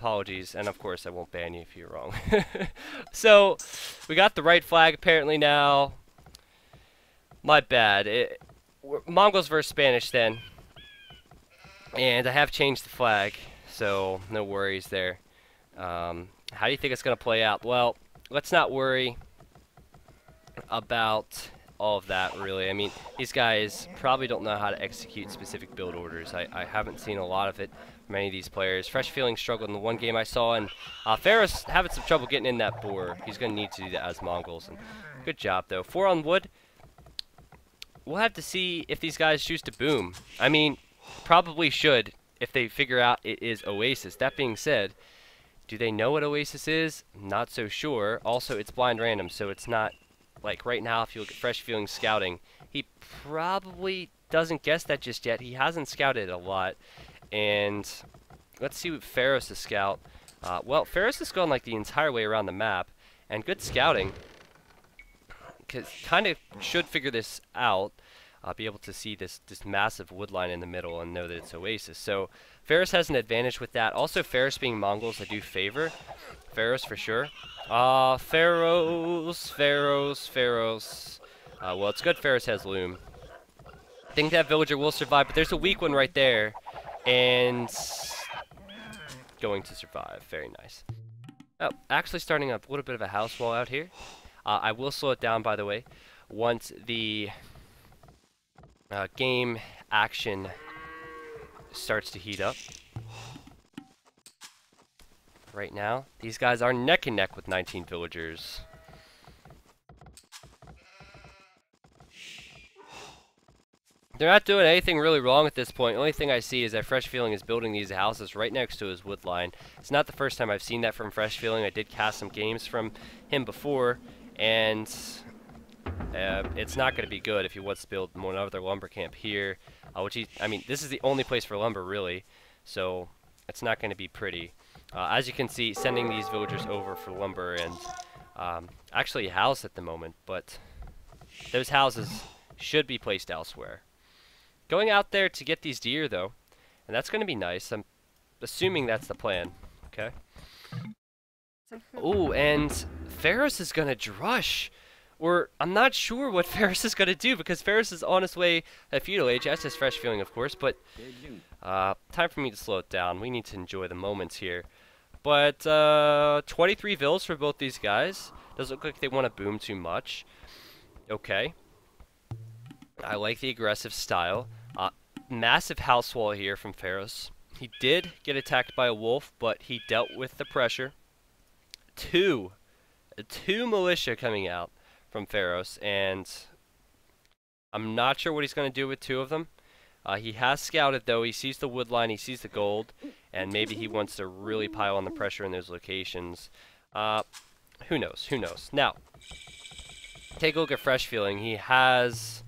apologies, and of course I won't ban you if you're wrong. So, we got the right flag apparently now. My bad. Mongols versus Spanish then. And I have changed the flag, so no worries there. How do you think it's going to play out? Well, let's not worry about all of that, really. I mean, these guys probably don't know how to execute specific build orders. I haven't seen a lot of it from any of these players. FreshFeeling struggled in the one game I saw, and Pharos having some trouble getting in that boar. He's going to need to do that as Mongols. And good job, though. 4 on wood. We'll have to see if these guys choose to boom. I mean, probably should if they figure out it is Oasis. That being said, do they know what Oasis is? Not so sure. Also, it's blind random, so it's not like right now if you look at FreshFeeling scouting, he probably doesn't guess that just yet. He hasn't scouted a lot. And let's see what Pharos is scout. Well, Pharos is going like the entire way around the map, and good scouting. Kind of should figure this out. Be able to see this massive wood line in the middle and know that it's Oasis. So Pharos has an advantage with that. Also, Pharos being Mongols, I do favor Pharos for sure. Pharos. Well, it's good Pharos has Loom. I think that villager will survive, but there's a weak one right there. And going to survive. Very nice. Oh, actually starting up a little bit of a house wall out here. I will slow it down, by the way, once the game action starts to heat up. Right now, these guys are neck and neck with 19 villagers. They're not doing anything really wrong at this point. The only thing I see is that FreshFeeling is building these houses right next to his wood line. It's not the first time I've seen that from FreshFeeling. I did cast some games from him before, and it's not going to be good if he wants to build another lumber camp here. I mean, this is the only place for lumber, really, so it's not going to be pretty. As you can see, sending these villagers over for lumber and actually a house at the moment, but those houses should be placed elsewhere. Going out there to get these deer, though, and that's going to be nice. I'm assuming that's the plan. Okay. Ooh, and Pharos is going to drush. Or, I'm not sure what Pharos is going to do, because Pharos is on his way at Feudal Age, as is FreshFeeling, of course, but time for me to slow it down. We need to enjoy the moments here. But 23 vills for both these guys. Doesn't look like they want to boom too much. Okay. I like the aggressive style. Massive house wall here from Pharos. He did get attacked by a wolf, but he dealt with the pressure. Two militia coming out from Pharos, and I'm not sure what he's going to do with 2 of them. He has scouted, though. He sees the wood line, he sees the gold, and maybe he wants to really pile on the pressure in those locations. Who knows? Who knows? Now, take a look at FreshFeeling. He has...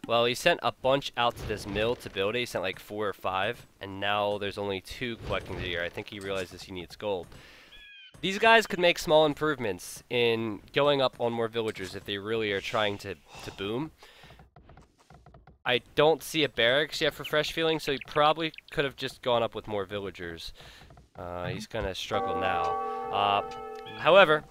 Well, he sent a bunch out to this mill to build it. He sent like 4 or 5, and now there's only 2 collecting the year. I think he realizes he needs gold. These guys could make small improvements in going up on more villagers if they really are trying to boom. I don't see a barracks yet for FreshFeeling, so he probably could have just gone up with more villagers. He's going to struggle now. However,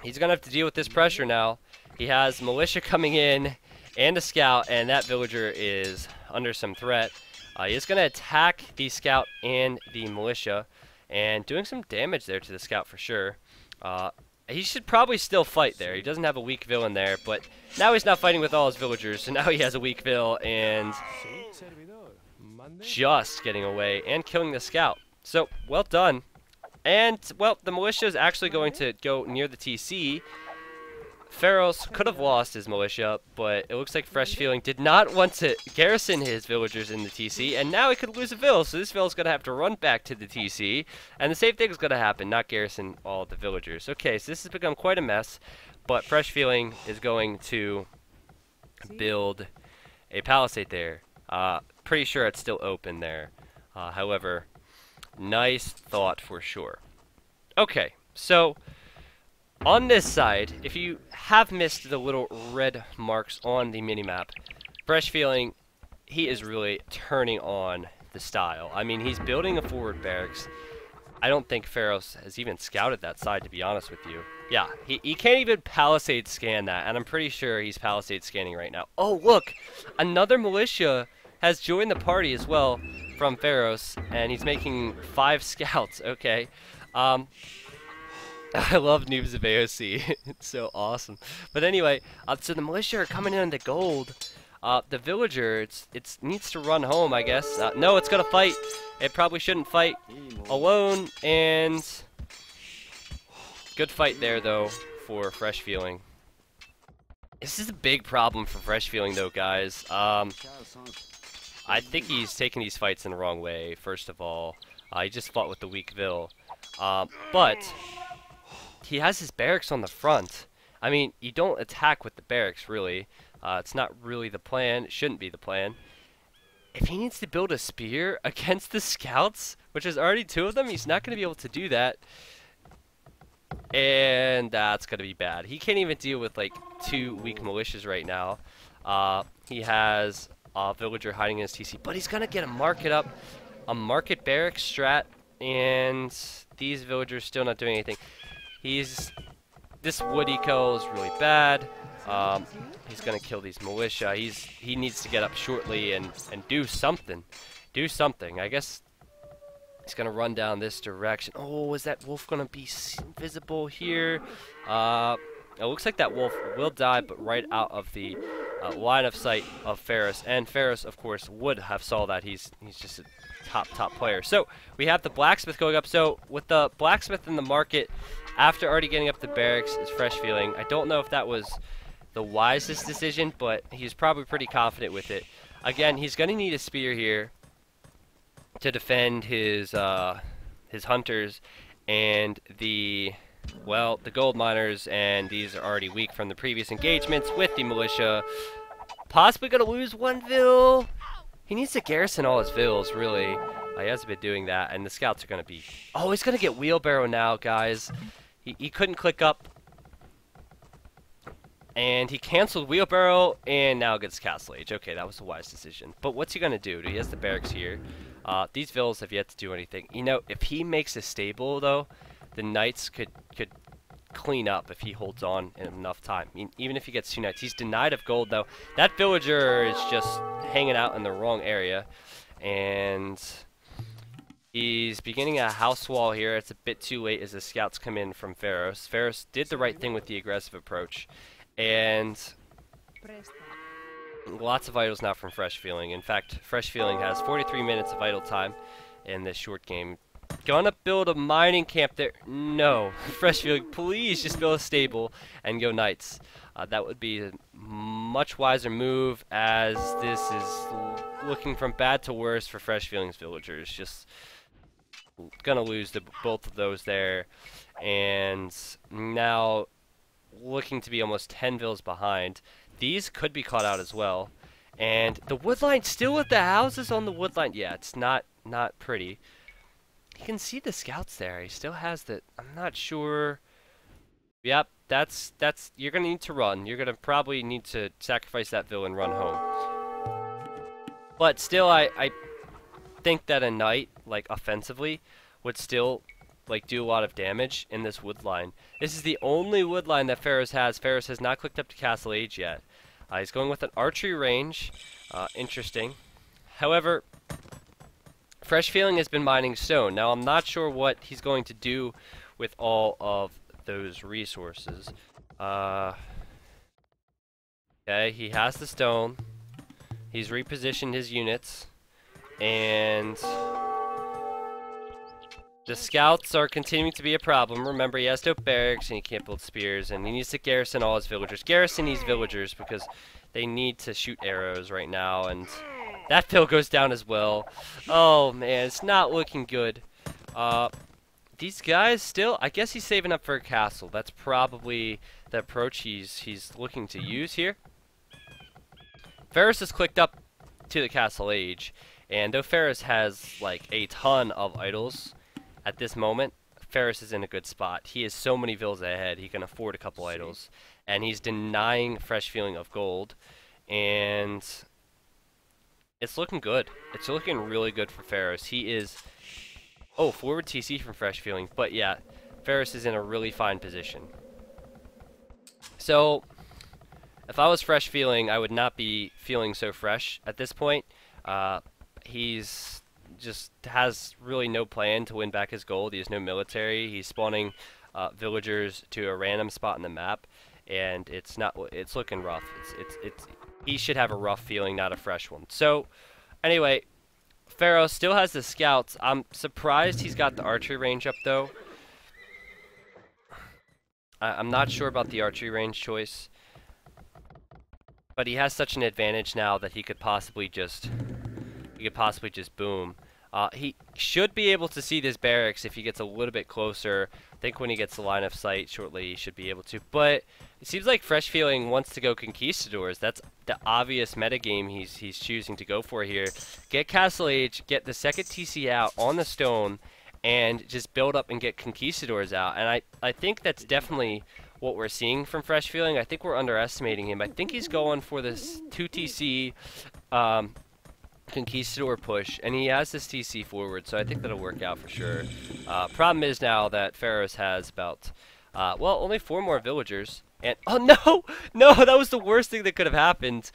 he's going to have to deal with this pressure now. He has militia coming in and a scout, and that villager is under some threat. He is going to attack the scout and the militia, and doing some damage there to the scout for sure. He should probably still fight there. He doesn't have a weak villain there, but now he's not fighting with all his villagers, so now he has a weak vill, and just getting away and killing the scout. So, well done. And, well, the militia is actually going to go near the TC. Pharos could have lost his militia, but it looks like FreshFeeling did not want to garrison his villagers in the TC, and now he could lose a vill, so this vill is going to have to run back to the TC, and the same thing is going to happen, not garrison all the villagers. Okay, so this has become quite a mess, but FreshFeeling is going to build a palisade there. Pretty sure it's still open there. However, nice thought for sure. Okay, so... on this side, if you have missed the little red marks on the minimap, FreshFeeling, he is really turning on the style. I mean, he's building a forward barracks. I don't think Pharos has even scouted that side, to be honest with you. Yeah, he can't even palisade scan that, and I'm pretty sure he's palisade scanning right now. Oh, look! Another militia has joined the party as well from Pharos, and he's making 5 scouts. Okay. I love Noobs of AoC. It's so awesome. But anyway, so the militia are coming in on the gold. The villager, it needs to run home, I guess. No, it's gonna fight. It probably shouldn't fight alone, and good fight there though for FreshFeeling. This is a big problem for FreshFeeling though, guys. I think he's taking these fights in the wrong way. First of all, he just fought with the weak Vil, but he has his barracks on the front. I mean, you don't attack with the barracks really. It's not really the plan. It shouldn't be the plan. If he needs to build a spear against the scouts, which is already 2 of them, he's not going to be able to do that. And that's going to be bad. He can't even deal with like 2 weak militias right now. He has a villager hiding in his TC, but he's going to get a market up, a market barracks strat, and these villagers still not doing anything. This wood eco is really bad. He's gonna kill these militia. He needs to get up shortly and do something. Do something. I guess he's gonna run down this direction. Oh, is that wolf gonna be visible here? It looks like that wolf will die, but right out of the line of sight of Pharos. And Pharos, of course, would have saw that. He's just a top player. So we have the blacksmith going up. So with the blacksmith in the market, after already getting up the barracks, is FreshFeeling. I don't know if that was the wisest decision, but he's probably pretty confident with it. Again, he's going to need a spear here to defend his hunters and the gold miners, and these are already weak from the previous engagements with the militia. Possibly going to lose 1 Vil. He needs to garrison all his Vils, really. He hasn't been doing that, and the scouts are going to be... Oh, he's going to get wheelbarrow now, guys. He couldn't click up. And he canceled wheelbarrow, and now gets castle age. Okay, that was a wise decision. But what's he going to do? He has the barracks here. These Vils have yet to do anything. You know, if he makes a stable, though, the knights could clean up if he holds on in enough time. I mean, even if he gets 2 knights. He's denied of gold, though. That villager is just hanging out in the wrong area. And he's beginning a house wall here. It's a bit too late as the scouts come in from Pharos. Pharos did the right thing with the aggressive approach. And lots of idols now from FreshFeeling. In fact, FreshFeeling has 43 minutes of idle time in this short game. Gonna build a mining camp there. No. FreshFeeling, please just build a stable and go knights. That would be a much wiser move, as this is looking from bad to worse for FreshFeeling's villagers. Just gonna lose both of those there. And now looking to be almost 10 Vils behind. These could be caught out as well. And the woodline still with the houses on the woodline. Yeah, it's not pretty. You can see the scouts there. He still has the... I'm not sure. Yep, that's you're going to need to run. You're going to probably need to sacrifice that Vil and run home. But still, I think that a knight, like, offensively, would still... like do a lot of damage in this wood line. This is the only wood line that Pharos has. Pharos has not clicked up to castle age yet. He's going with an archery range. Interesting. However, FreshFeeling has been mining stone. Now I'm not sure what he's going to do with all of those resources. Okay, he has the stone. He's repositioned his units, and the scouts are continuing to be a problem. Remember, he has no barracks and he can't build spears, and he needs to garrison all his villagers. Garrison these villagers because they need to shoot arrows right now, and that Vil goes down as well. Oh man, it's not looking good. These guys still, I guess he's saving up for a castle. That's probably the approach he's looking to use here. Pharos has clicked up to the castle age, and though Pharos has like a ton of idols at this moment, Pharos is in a good spot. He has so many Vils ahead, he can afford a couple idols. And he's denying FreshFeeling of gold. And it's looking good. It's looking really good for Pharos. He is Oh, forward TC from FreshFeeling. But yeah, Pharos is in a really fine position. So, if I was FreshFeeling, I would not be feeling so fresh at this point. He's just has really no plan to win back his gold. He has no military. He's spawning villagers to a random spot in the map, and it's looking rough. He should have a rough feeling, not a fresh one. So, anyway, Pharos still has the scouts. I'm surprised he's got the archery range up, though. I'm not sure about the archery range choice, but he has such an advantage now that he could possibly just boom. He should be able to see this barracks if he gets a little bit closer. I think when he gets the line of sight shortly, he should be able to. But it seems like FreshFeeling wants to go Conquistadors. That's the obvious metagame he's choosing to go for here. Get Castle Age, get the second TC out on the stone, and just build up and get Conquistadors out. And I think that's definitely what we're seeing from FreshFeeling. I think we're underestimating him. I think he's going for this 2 TC Conquistador push, and he has this TC forward, so I think that'll work out for sure. Problem is now that Pharos has about, well, only 4 more villagers. And, oh no! No, that was the worst thing that could have happened.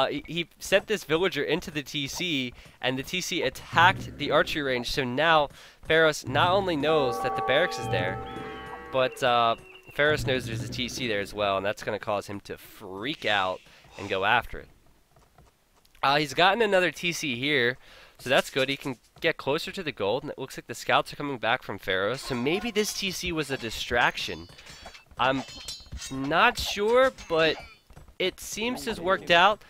He sent this villager into the TC, and the TC attacked the archery range, so now Pharos not only knows that the barracks is there, but Pharos knows there's a TC there as well, and that's going to cause him to freak out and go after it. He's gotten another TC here, so that's good. He can get closer to the gold, and it looks like the scouts are coming back from Pharos, so maybe this TC was a distraction. I'm not sure, but it seems to have worked out.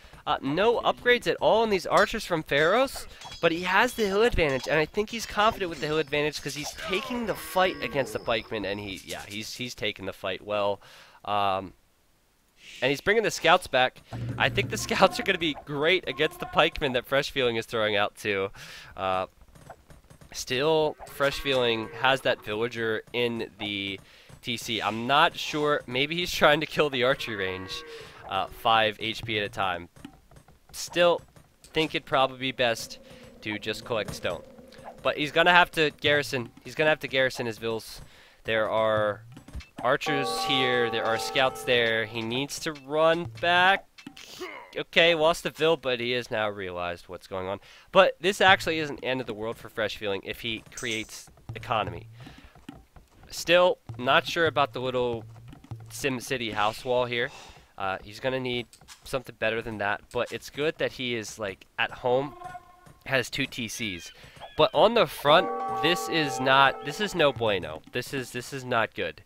No upgrades at all on these archers from Pharos, but he has the hill advantage, and I think he's confident with the hill advantage because he's taking the fight against the pikemen, and he's taking the fight well. And he's bringing the scouts back. I think the scouts are going to be great against the pikemen that FreshFeeling is throwing out too. Still, FreshFeeling has that villager in the TC. I'm not sure. Maybe he's trying to kill the archery range 5 HP at a time. Still, think it'd probably be best to just collect stone. But he's going to have to garrison. He's going to have to garrison his vills. There are archers here. There are scouts there. He needs to run back. Okay, lost the vill, but he has now realized what's going on. But this actually isn't the end of the world for FreshFeeling if he creates economy. Still, not sure about the little SimCity house wall here. He's going to need something better than that, but it's good that he is, like, at home, has 2 TCs. But on the front, this is no bueno. This is not good.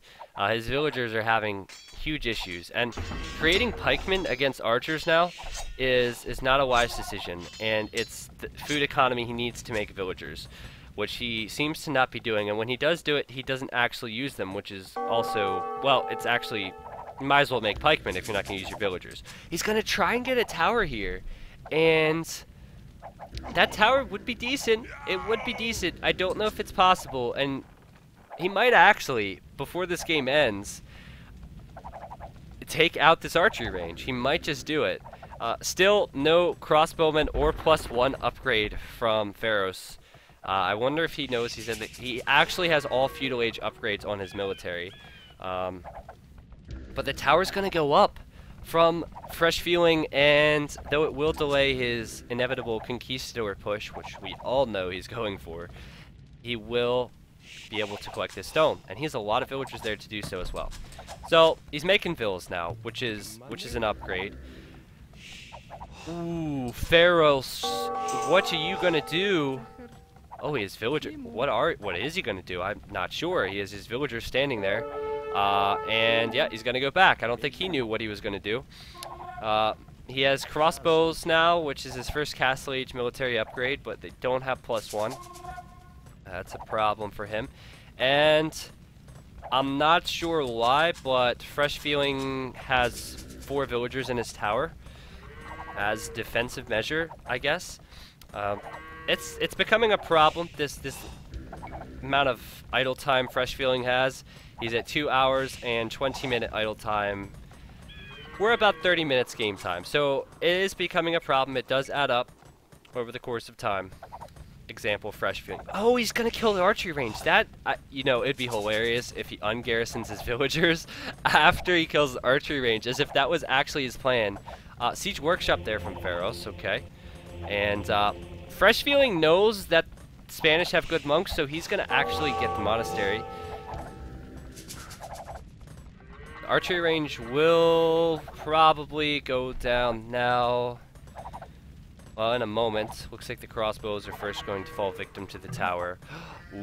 His villagers are having huge issues, and creating pikemen against archers now is not a wise decision, and it's the food economy he needs to make villagers, which he seems to not be doing. And when he does do it, he doesn't actually use them, which is also, well, it's actually, you might as well make pikemen if you're not going to use your villagers. He's going to try and get a tower here, and that tower would be decent. It would be decent. I don't know if it's possible, and he might actually, before this game ends, take out this archery range. He might just do it. Still, no crossbowman or +1 upgrade from Pharos. I wonder if he knows he's in the... He actually has all feudal age upgrades on his military. But the tower's going to go up from FreshFeeling, and though it will delay his inevitable Conquistador push, which we all know he's going for, he will be able to collect this stone. And he has a lot of villagers there to do so as well. So, he's making villas now, which is an upgrade. Ooh, Pharos, what are you going to do? Oh, he has villager. What is he going to do? I'm not sure. He has his villagers standing there. And yeah, he's going to go back. I don't think he knew what he was going to do. He has crossbows now, which is his first Castle Age military upgrade, but they don't have +1. That's a problem for him. And I'm not sure why, but FreshFeeling has 4 villagers in his tower as defensive measure, I guess. It's becoming a problem, this amount of idle time FreshFeeling has. He's at 2 hours and 20-minute idle time. We're about 30 minutes game time, so it is becoming a problem. It does add up over the course of time. example, FreshFeeling. Oh, he's gonna kill the archery range. That, you know, it'd be hilarious if he ungarrisons his villagers after he kills the archery range, as if that was actually his plan. Siege Workshop there from Pharos, okay. And FreshFeeling knows that Spanish have good monks, so he's gonna actually get the monastery. The archery range will probably go down now. Well, in a moment. Looks like the crossbows are first going to fall victim to the tower.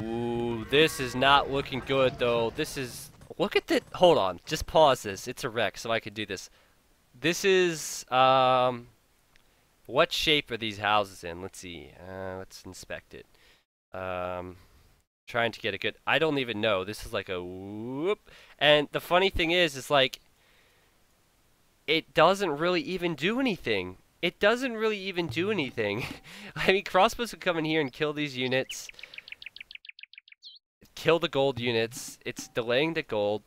Ooh, this is not looking good, though. This is... Look at the... Hold on. Just pause this. It's a wreck, so I could do this. This is... What shape are these houses in? Let's see. Let's inspect it. Trying to get a good... I don't even know. This is like a whoop. And the funny thing is like... It doesn't really even do anything. It doesn't really even do anything. I mean, crossbows would come in here and kill these units. Kill the gold units. It's delaying the gold.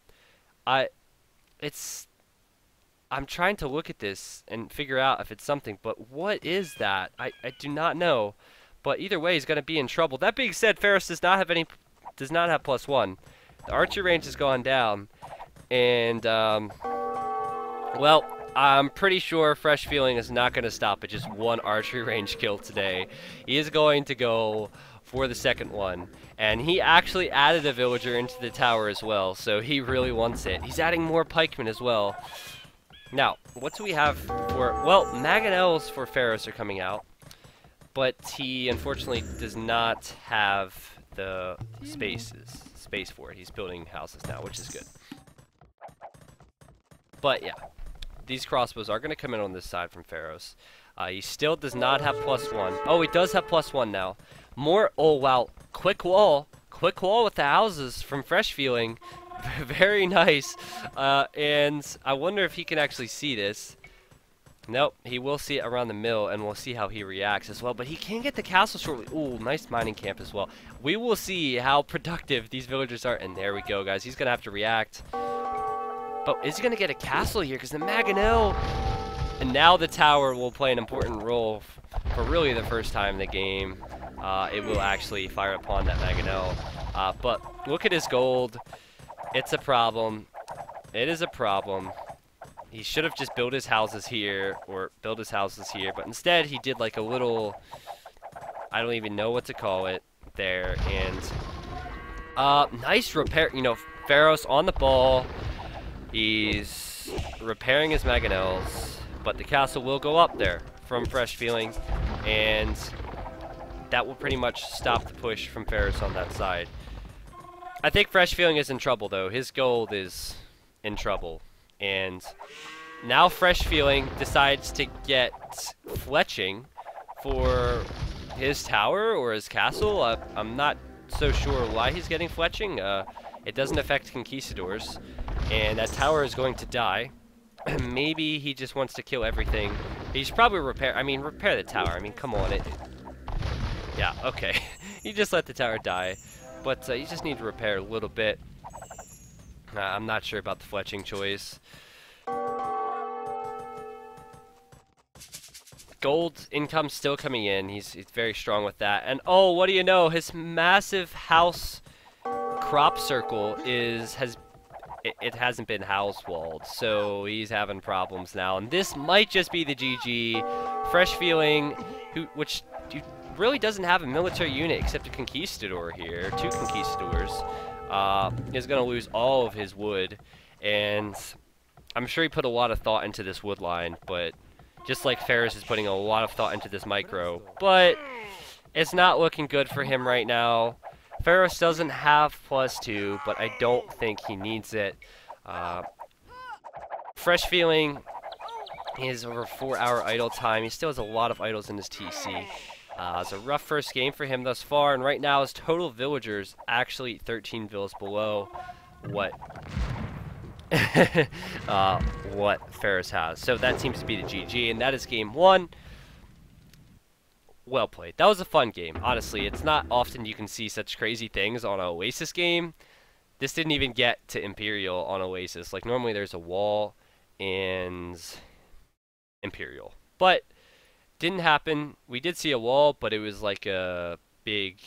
I'm trying to look at this and figure out if it's something, but what is that? I do not know. But either way, he's going to be in trouble. That being said, Pharos does not have +1. The archer range has gone down. And, well, I'm pretty sure FreshFeeling is not going to stop at just one archery range kill today. He is going to go for the second one. And he actually added a villager into the tower as well, so he really wants it. He's adding more pikemen as well. Now, what do we have for... Well, mangonels for Pharos are coming out. But he, unfortunately, does not have the space for it. He's building houses now, which is good. But, yeah. These crossbows are going to come in on this side from Pharos. He still does not have +1. Oh, he does have +1 now. More... Oh, wow. Quick wall. Quick wall with the houses from FreshFeeling. Very nice. And I wonder if he can actually see this. Nope. He will see it around the mill, and we'll see how he reacts as well. But he can get the castle shortly. Ooh, nice mining camp as well. We will see how productive these villagers are. And there we go, guys. He's going to have to react. But is he going to get a castle here? Because the Mangonel... And now the tower will play an important role for really the first time in the game. It will actually fire upon that Mangonel. But look at his gold. It's a problem. It is a problem. He should have just built his houses here, or built his houses here. But instead, he did like a little... I don't even know what to call it there. And nice repair. You know, Pharos on the ball. He's repairing his mangonels, but the castle will go up there from FreshFeeling, and that will pretty much stop the push from Pharos on that side. I think FreshFeeling is in trouble, though. His gold is in trouble, and now FreshFeeling decides to get fletching for his tower or his castle. I'm not so sure why he's getting fletching. It doesn't affect conquistadors. And that tower is going to die. Maybe he just wants to kill everything. He should probably repair the tower. I mean, come on. Yeah, okay. You just let the tower die. But you just need to repair a little bit. I'm not sure about the fletching choice. Gold income still coming in. He's very strong with that. And oh, what do you know? His massive house crop circle it hasn't been house walled, so he's having problems now. And this might just be the GG. FreshFeeling, which really doesn't have a military unit except a conquistador here, 2 conquistadors, is going to lose all of his wood. And I'm sure he put a lot of thought into this wood line, but just like Pharos is putting a lot of thought into this micro. But it's not looking good for him right now. Pharos doesn't have +2, but I don't think he needs it. FreshFeeling is over 4-hour idle time. He still has a lot of idols in his TC. It's a rough first game for him thus far, and right now his total villagers actually 13 villas below what what Pharos has. So that seems to be the GG, and that is game 1. Well played. That was a fun game. Honestly, it's not often you can see such crazy things on an Oasis game. This didn't even get to Imperial on Oasis. Like, normally there's a wall and Imperial. But didn't happen. We did see a wall, but it was like a big,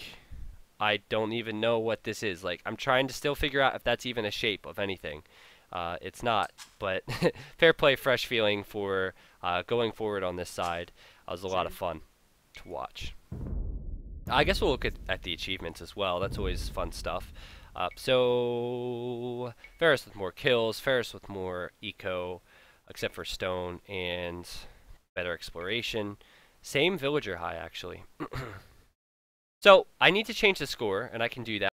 I don't even know what this is. Like, I'm trying to still figure out if that's even a shape of anything. It's not, but fair play, FreshFeeling for going forward on this side. It was a lot of fun to watch. I guess we'll look at the achievements as well. That's always fun stuff. So, Pharos with more kills, Pharos with more eco, except for stone, and better exploration. Same villager high, actually. So, I need to change the score, and I can do that.